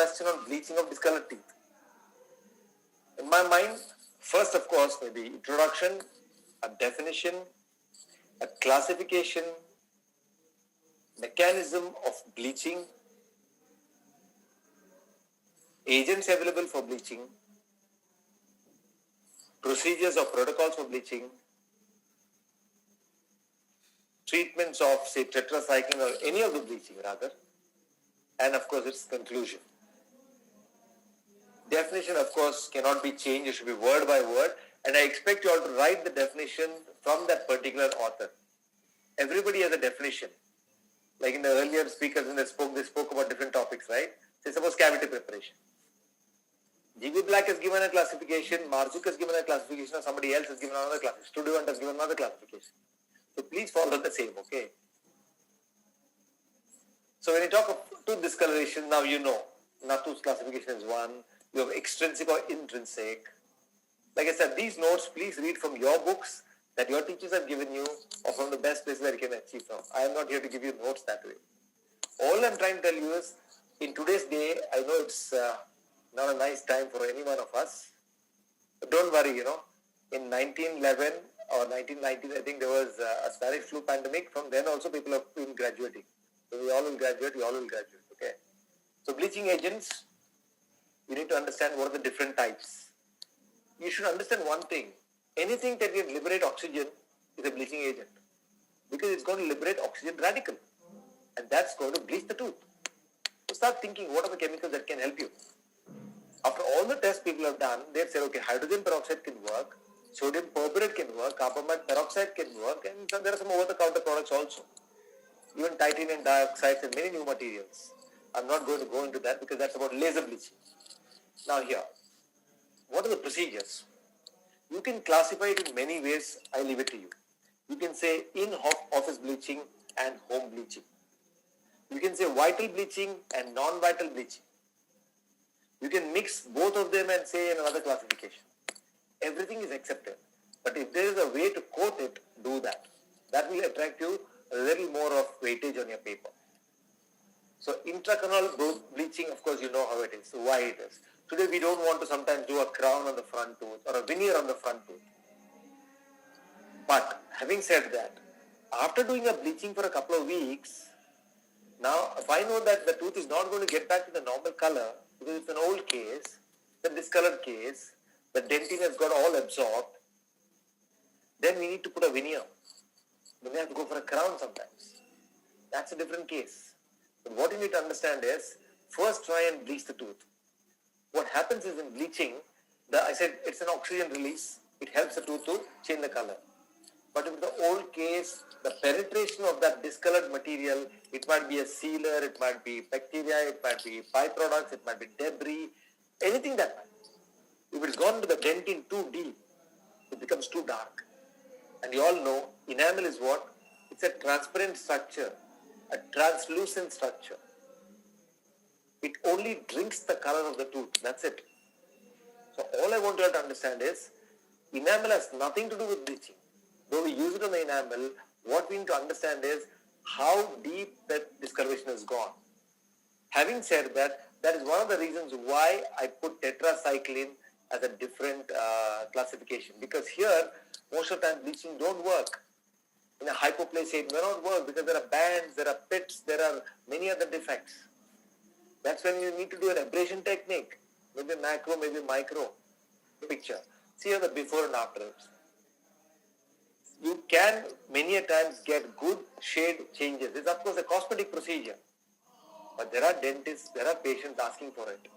question on bleaching of discolored teeth. In my mind, first of course, maybe introduction, a definition, a classification, mechanism of bleaching, agents available for bleaching, procedures or protocols for bleaching, treatments of, say, tetracycline or any of the bleaching rather, and of course its conclusion. Definition, of course, cannot be changed. It should be word by word, and I expect you all to write the definition from that particular author. Everybody has a definition. Like in the earlier speakers when they spoke about different topics, right? Say suppose cavity preparation. G.B. Black has given a classification, Marzuk has given a classification, or somebody else has given another classification, Student has given another classification. So please follow the same, okay? So when you talk of tooth discoloration, now you know, Nathu's classification is one, you have extrinsic or intrinsic. Like I said, these notes please read from your books that your teachers have given you or from the best places that you can achieve from. I am not here to give you notes that way. All I'm trying to tell you is, in today's day, I know it's not a nice time for any one of us, but don't worry, in 1911 or 1990, I think there was a Spanish flu pandemic. From then also people have been graduating. So we all will graduate, okay? So bleaching agents, you need to understand what are the different types. You should understand one thing. Anything that can liberate oxygen is a bleaching agent, because it's going to liberate oxygen radical, and that's going to bleach the tooth. So start thinking, what are the chemicals that can help you? After all the tests people have done, they've said, okay, hydrogen peroxide can work, sodium perborate can work, carbamide peroxide can work, and there are some over-the-counter products also. Even titanium dioxide and many new materials. I'm not going to go into that because that's about laser bleaching. Now here, what are the procedures? You can classify it in many ways. I leave it to you. You can say in-office bleaching and home bleaching. You can say vital bleaching and non-vital bleaching. You can mix both of them and say in another classification. Everything is accepted. But if there is a way to quote it, do that. That will attract you a little more of weightage on your paper. So intracanal bleaching, of course, you know how it is, why it is. Today we don't want to sometimes do a crown on the front tooth or a veneer on the front tooth. But having said that, after doing a bleaching for a couple of weeks, now if I know that the tooth is not going to get back to the normal color because it's an old case, the discolored case, the dentin has got all absorbed, then we need to put a veneer. We may have to go for a crown sometimes. That's a different case. But what you need to understand is, first try and bleach the tooth. What happens is in bleaching, I said it's an oxygen release. It helps the tooth to change the color. But in the old case, the penetration of that discolored material, it might be a sealer, it might be bacteria, it might be byproducts, it might be debris, anything that might. If it's gone to the dentin too deep, it becomes too dark. And you all know, enamel is what? It's a transparent structure, a translucent structure. It only drinks the color of the tooth. That's it. So all I want you all to understand is, enamel has nothing to do with bleaching. Though we use it on the enamel, what we need to understand is how deep that discoloration has gone. Having said that, that is one of the reasons why I put tetracycline as a different classification. Because here, most of the time bleaching don't work. In a hypoplasia, it may not work because there are bands, there are pits, there are many other defects. That's when you need to do an abrasion technique, maybe macro, maybe micro picture. See here the before and after. You can many a times get good shade changes. It's of course a cosmetic procedure. But there are dentists, there are patients asking for it.